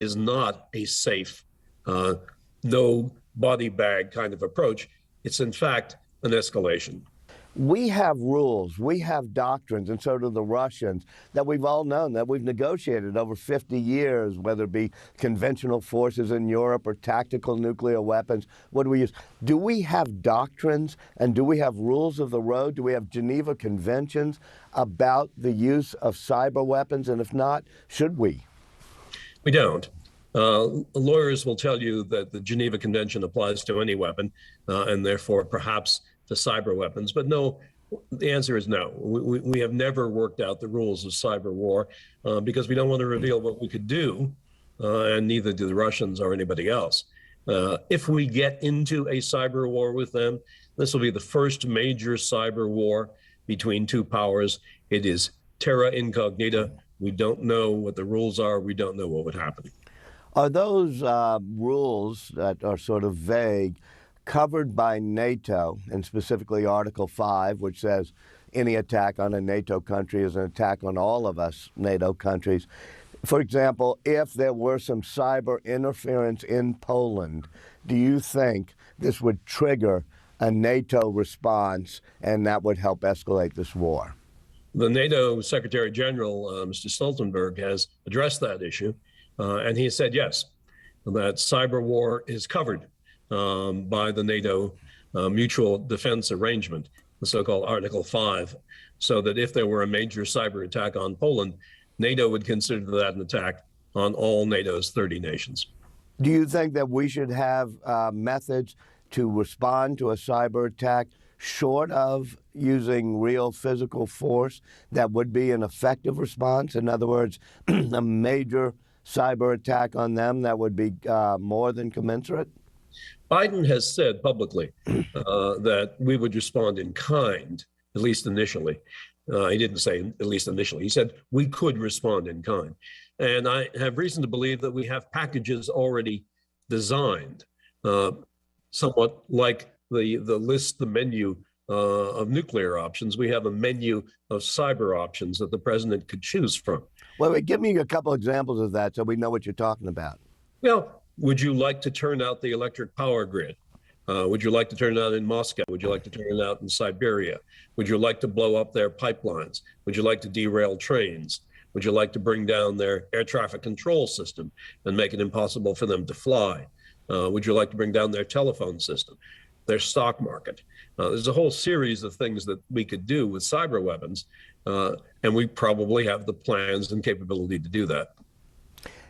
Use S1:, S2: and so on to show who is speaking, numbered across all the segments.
S1: is not a safe, no body bag kind of approach. It's in fact an escalation.
S2: We have rules, we have doctrines, and so do the Russians, that we've all known, that we've negotiated over 50 years, whether it be conventional forces in Europe or tactical nuclear weapons. What do we use? Do we have doctrines and do we have rules of the road? Do we have Geneva Conventions about the use of cyber weapons? And if not, should we?
S1: We don't. Lawyers will tell you that the Geneva Convention applies to any weapon, and therefore perhaps to cyber weapons. But no, the answer is no. We have never worked out the rules of cyber war because we don't want to reveal what we could do, and neither do the Russians or anybody else. If we get into a cyber war with them, this will be the first major cyber war between two powers. It is terra incognita. We don't know what the rules are. We don't know what would happen.
S2: Are those rules that are sort of vague covered by NATO, and specifically Article 5, which says any attack on a NATO country is an attack on all of us NATO countries? For example, if there were some cyber interference in Poland, do you think this would trigger a NATO response and that would help escalate this war?
S1: The NATO Secretary General, Mr. Stoltenberg, has addressed that issue, and he said yes, that cyber war is covered by the NATO Mutual Defense Arrangement, the so-called Article 5, so that if there were a major cyber attack on Poland, NATO would consider that an attack on all NATO's 30 nations.
S2: Do you think that we should have methods to respond to a cyber attack short of using real physical force that would be an effective response? In other words, a major cyber attack on them that would be more than commensurate?
S1: Biden has said publicly that we would respond in kind, at least initially. He didn't say at least initially. He said we could respond in kind. And I have reason to believe that we have packages already designed, somewhat like the menu of nuclear options. We have a menu of cyber options that the president could choose from.
S2: Well, give me a couple examples of that so we know what you're talking about.
S1: Well, would you like to turn out the electric power grid? Would you like to turn it out in Moscow? Would you like to turn it out in Siberia? Would you like to blow up their pipelines? Would you like to derail trains? Would you like to bring down their air traffic control system and make it impossible for them to fly? Would you like to bring down their telephone system, their stock market? There's a whole series of things that we could do with cyber weapons, and we probably have the plans and capability to do that.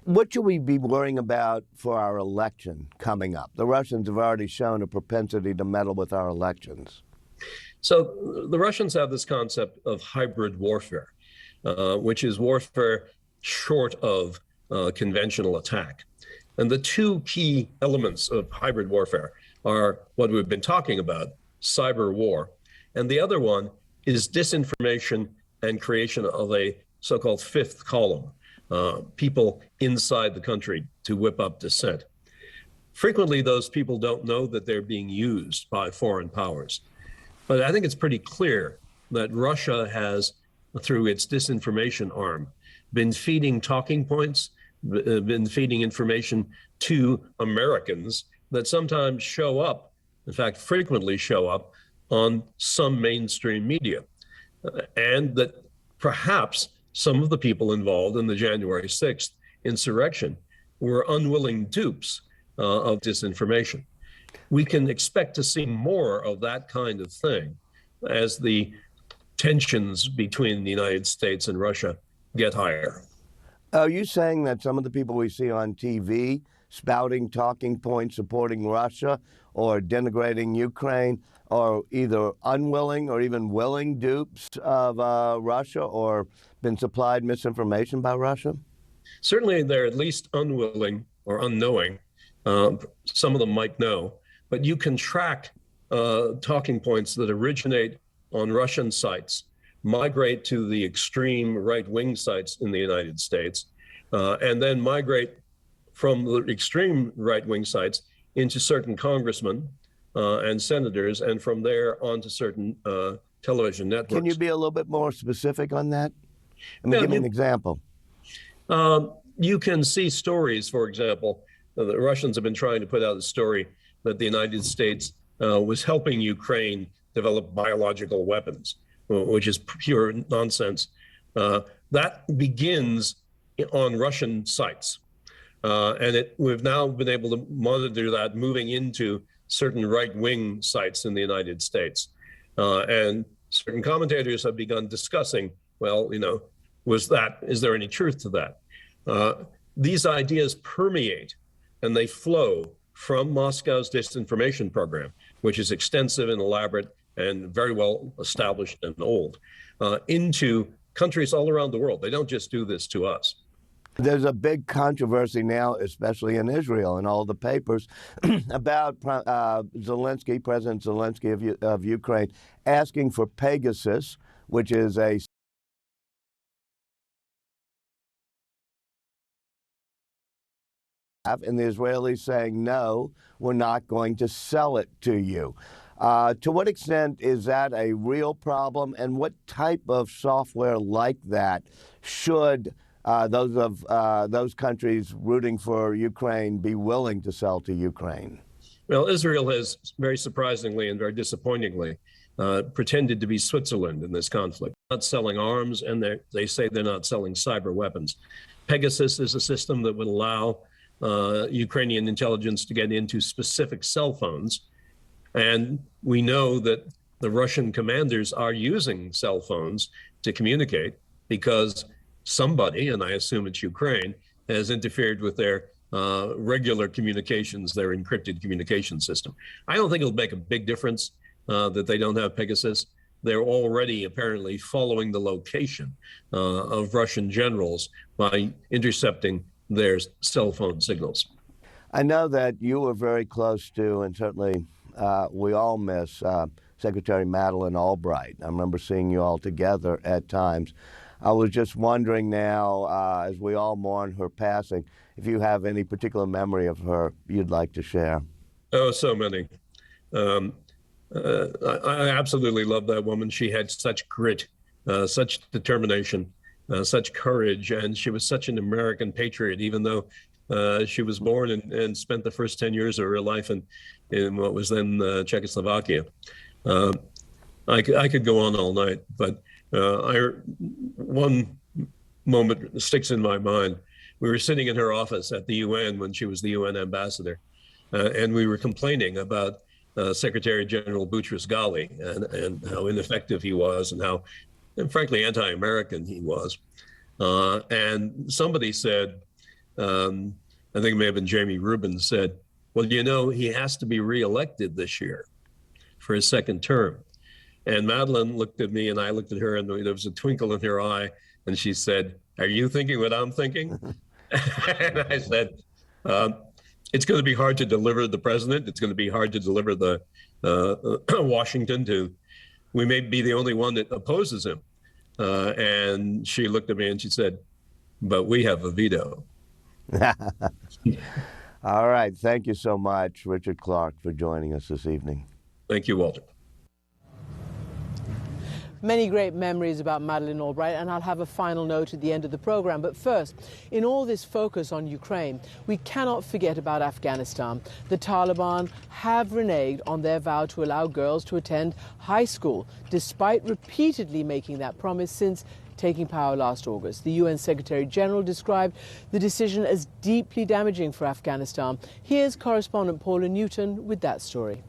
S2: What should we be worrying about for our election coming up? The Russians have already shown a propensity to meddle with our elections.
S1: So the Russians have this concept of hybrid warfare, which is warfare short of conventional attack. And the two key elements of hybrid warfare are what we've been talking about, cyber war. And the other one is disinformation and creation of a so-called fifth column. People inside the country to whip up dissent. Frequently, those people don't know that they're being used by foreign powers. But I think it's pretty clear that Russia has, through its disinformation arm, been feeding talking points, been feeding information to Americans that sometimes show up, in fact, frequently show up on some mainstream media. And that perhaps some of the people involved in the January 6th insurrection were unwilling dupes of disinformation. We can expect to see more of that kind of thing as the tensions between the United States and Russia get higher.
S2: Are you saying that some of the people we see on TV spouting talking points supporting Russia or denigrating Ukraine are either unwilling or even willing dupes of Russia or been supplied misinformation by Russia?
S1: Certainly, they're at least unwilling or unknowing. Some of them might know, but you can track talking points that originate on Russian sites, migrate to the extreme right-wing sites in the United States, and then migrate from the extreme right-wing sites into certain congressmen and senators, and from there on to certain television networks. Can
S2: you be a little bit more specific on that? Give me an example.
S1: you can see stories, for example, the Russians have been trying to put out a story that the United States was helping Ukraine develop biological weapons, which is pure nonsense. That begins on Russian sites. And we've now been able to monitor that moving into certain right-wing sites in the United States. And certain commentators have begun discussing, well, is there any truth to that? These ideas permeate and they flow from Moscow's disinformation program, which is extensive and elaborate and very well established and old, into countries all around the world. They don't just do this to us.
S2: There's a big controversy now, especially in Israel and all the papers, about Zelensky, President Zelensky of Ukraine, asking for Pegasus, which is a and the Israelis saying, no, we're not going to sell it to you. To what extent is that a real problem, and what type of software like that should those countries rooting for Ukraine be willing to sell to Ukraine?
S1: Well, Israel has, very surprisingly and very disappointingly, pretended to be Switzerland in this conflict. Not selling arms, and they say they're not selling cyber weapons. Pegasus is a system that would allow Ukrainian intelligence to get into specific cell phones. And we know that the Russian commanders are using cell phones to communicate because somebody, and I assume it's Ukraine, has interfered with their regular communications, their encrypted communication system. I don't think it'll make a big difference that they don't have Pegasus. They're already apparently following the location of Russian generals by intercepting their cell phone signals.
S2: I know that you were very close to, and certainly we all miss, Secretary Madeleine Albright. I remember seeing you all together at times. I was just wondering now, as we all mourn her passing, if you have any particular memory of her you'd like to share.
S1: Oh, so many. I absolutely love that woman. She had such grit, such determination, such courage, and she was such an American patriot, even though she was born and spent the first 10 years of her life in what was then Czechoslovakia. I could go on all night, but one moment sticks in my mind. We were sitting in her office at the UN when she was the UN ambassador, and we were complaining about Secretary General Boutros-Ghali and how ineffective he was and how, and frankly, anti-American he was. And somebody said, I think it may have been Jamie Rubin, said, well, he has to be reelected this year for his second term. And Madeleine looked at me and I looked at her, and there was a twinkle in her eye, and she said, are you thinking what I'm thinking? And I said, it's going to be hard to deliver the president. It's going to be hard to deliver the Washington to, we may be the only one that opposes him. And she looked at me and she said, but we have a veto.
S2: All right. Thank you so much, Richard Clark, for joining us this evening.
S1: Thank you, Walter.
S3: Many great memories about Madeleine Albright, and I'll have a final note at the end of the program. But first, in all this focus on Ukraine, we cannot forget about Afghanistan. The Taliban have reneged on their vow to allow girls to attend high school, despite repeatedly making that promise since taking power last August. The UN Secretary General described the decision as deeply damaging for Afghanistan. Here's correspondent Paula Newton with that story.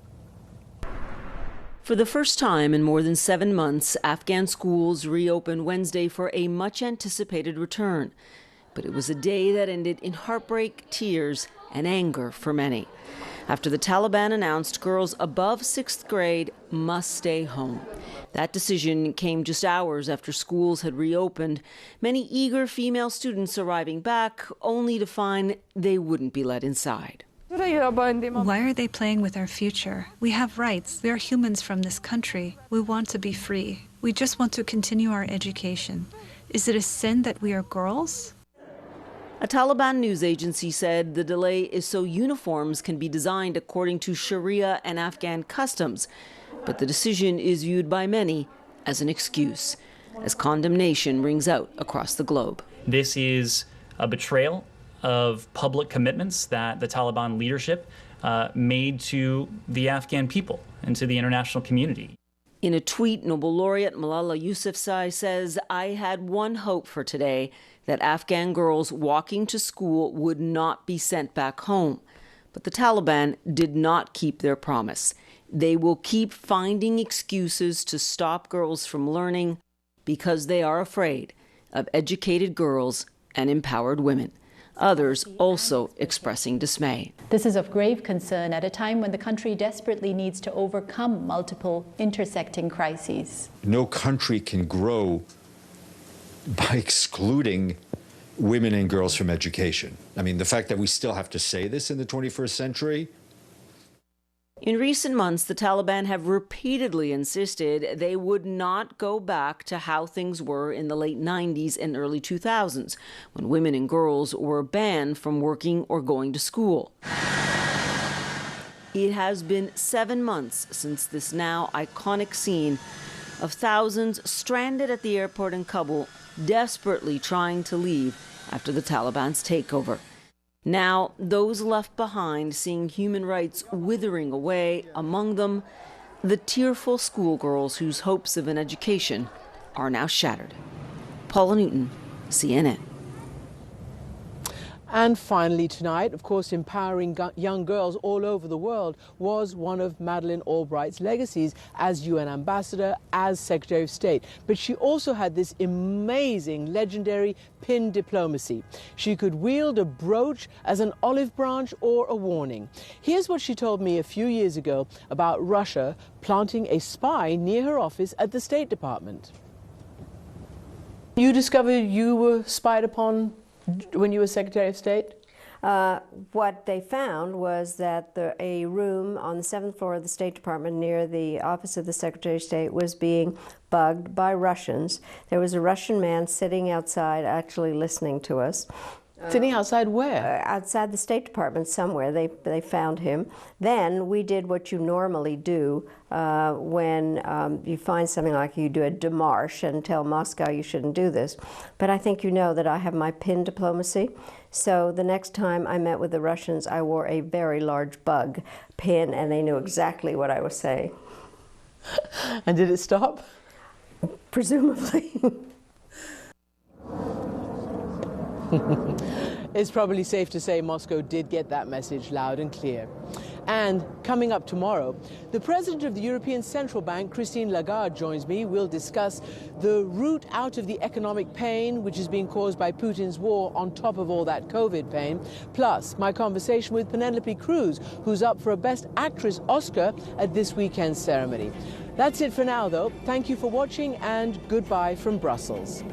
S4: For the first time in more than 7 months, Afghan schools reopened Wednesday for a much-anticipated return. But it was a day that ended in heartbreak, tears, and anger for many. After the Taliban announced girls above 6th grade must stay home. That decision came just hours after schools had reopened, many eager female students arriving back only to find they wouldn't be let inside.
S5: Why are they playing with our future? We have rights. We are humans from this country. We want to be free. We just want to continue our education. Is it a sin that we are girls?
S4: A Taliban news agency said the delay is so uniforms can be designed according to Sharia and Afghan customs. But the decision is viewed by many as an excuse, as condemnation rings out across the globe.
S6: This is a betrayal of public commitments that the Taliban leadership made to the Afghan people and to the international community.
S4: In a tweet, Nobel laureate Malala Yousafzai says, "I had one hope for today, that Afghan girls walking to school would not be sent back home." But the Taliban did not keep their promise. They will keep finding excuses to stop girls from learning because they are afraid of educated girls and empowered women. Others also expressing dismay.
S7: This is of grave concern at a time when the country desperately needs to overcome multiple intersecting crises.
S8: No country can grow by excluding women and girls from education. I mean, the fact that we still have to say this in the 21st century.
S4: In recent months, the Taliban have repeatedly insisted they would not go back to how things were in the late 90s and early 2000s, when women and girls were banned from working or going to school. It has been 7 months since this now iconic scene of thousands stranded at the airport in Kabul, desperately trying to leave after the Taliban's takeover. Now, those left behind seeing human rights withering away, among them the tearful schoolgirls whose hopes of an education are now shattered. Paula Newton, CNN.
S3: And finally tonight, of course, empowering young girls all over the world was one of Madeleine Albright's legacies as UN ambassador, as Secretary of State. But she also had this amazing, legendary pin diplomacy. She could wield a brooch as an olive branch or a warning. Here's what she told me a few years ago about Russia planting a spy near her office at the State Department. You discovered you were spied upon when you were Secretary of State?
S9: What they found was that a room on the 7th floor of the State Department near the office of the Secretary of State was being bugged by Russians. There was a Russian man sitting outside actually listening to us.
S3: Sitting outside where?
S9: Outside the State Department somewhere. They found him. Then we did what you normally do when you find something like you do a démarche and tell Moscow you shouldn't do this. But I think you know that I have my pin diplomacy. So the next time I met with the Russians, I wore a very large bug pin, and they knew exactly what I was saying.
S3: And did it stop?
S9: Presumably.
S3: It's probably safe to say Moscow did get that message loud and clear. And coming up tomorrow, the president of the European Central Bank, Christine Lagarde, joins me. We'll discuss the route out of the economic pain which is being caused by Putin's war on top of all that COVID pain. Plus, my conversation with Penelope Cruz, who's up for a Best Actress Oscar at this weekend's ceremony. That's it for now, though. Thank you for watching, and goodbye from Brussels.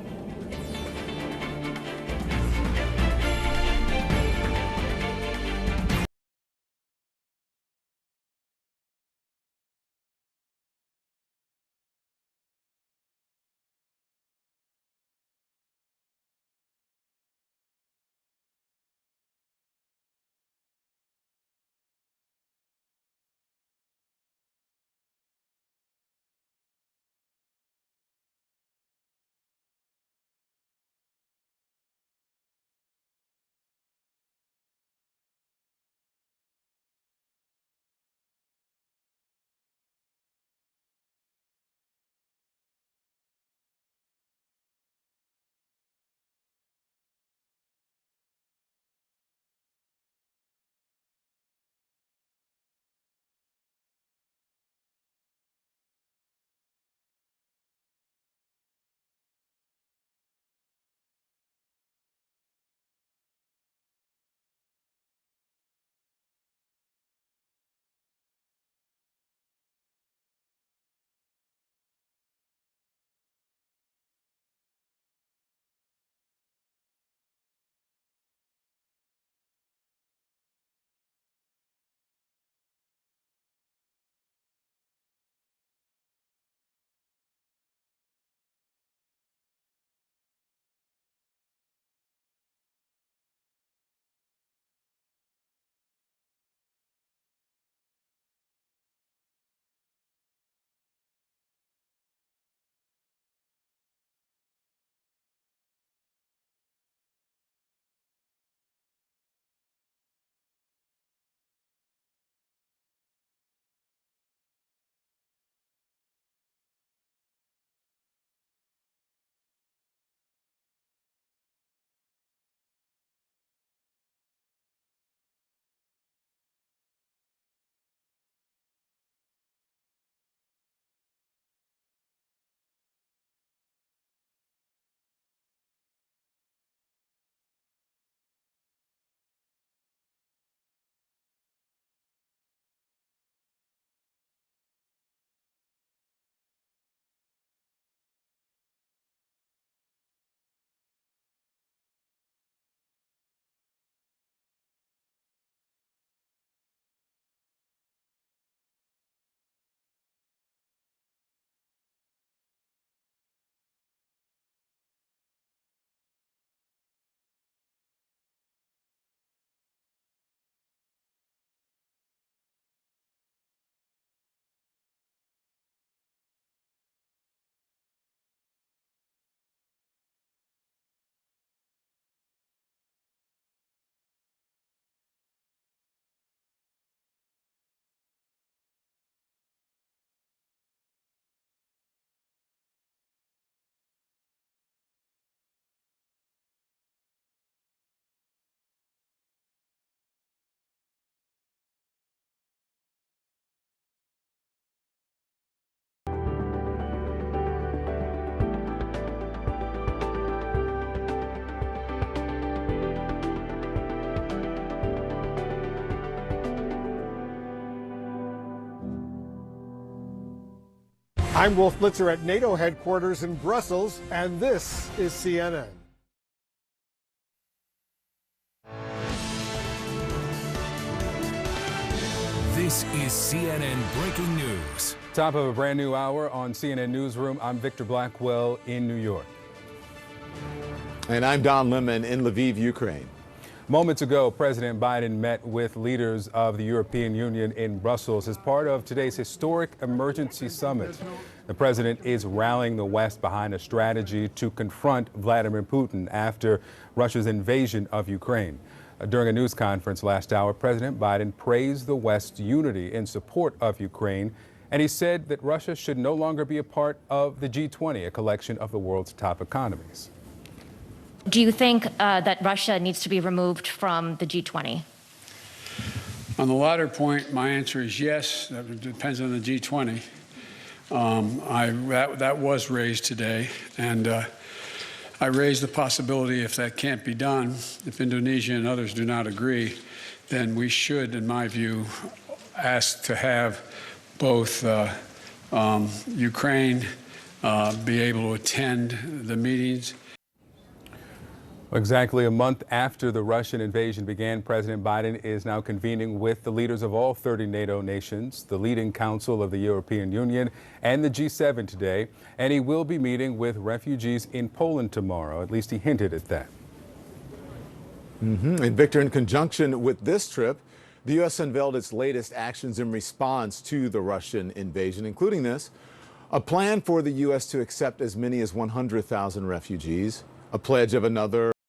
S10: I'm Wolf Blitzer at NATO headquarters in Brussels, and this is CNN.
S11: This is CNN Breaking News.
S12: Top of a brand new hour on CNN Newsroom. I'm Victor Blackwell in New York.
S13: And I'm Don Lemon in Lviv, Ukraine.
S12: Moments ago, President Biden met with leaders of the European Union in Brussels as part of today's historic emergency summit. The president is rallying the West behind a strategy to confront Vladimir Putin after Russia's invasion of Ukraine. During a news conference last hour, President Biden praised the West's unity in support of Ukraine, and he said that Russia should no longer be a part of the G20, a collection of the world's top economies.
S14: Do you think that Russia needs to be removed from the G20?
S15: On the latter point, my answer is yes. That depends on the G20. That was raised today, and I raised the possibility if that can't be done, if Indonesia and others do not agree, then we should, in my view, ask to have both Ukraine be able to attend the meetings.
S12: Exactly a month after the Russian invasion began, President Biden is now convening with the leaders of all 30 NATO nations, the leading council of the European Union, and the G7 today. And he will be meeting with refugees in Poland tomorrow. At least he hinted at that.
S13: And Victor, in conjunction with this trip, the U.S. unveiled its latest actions in response to the Russian invasion, including this, a plan for the U.S. to accept as many as 100,000 refugees, a pledge of another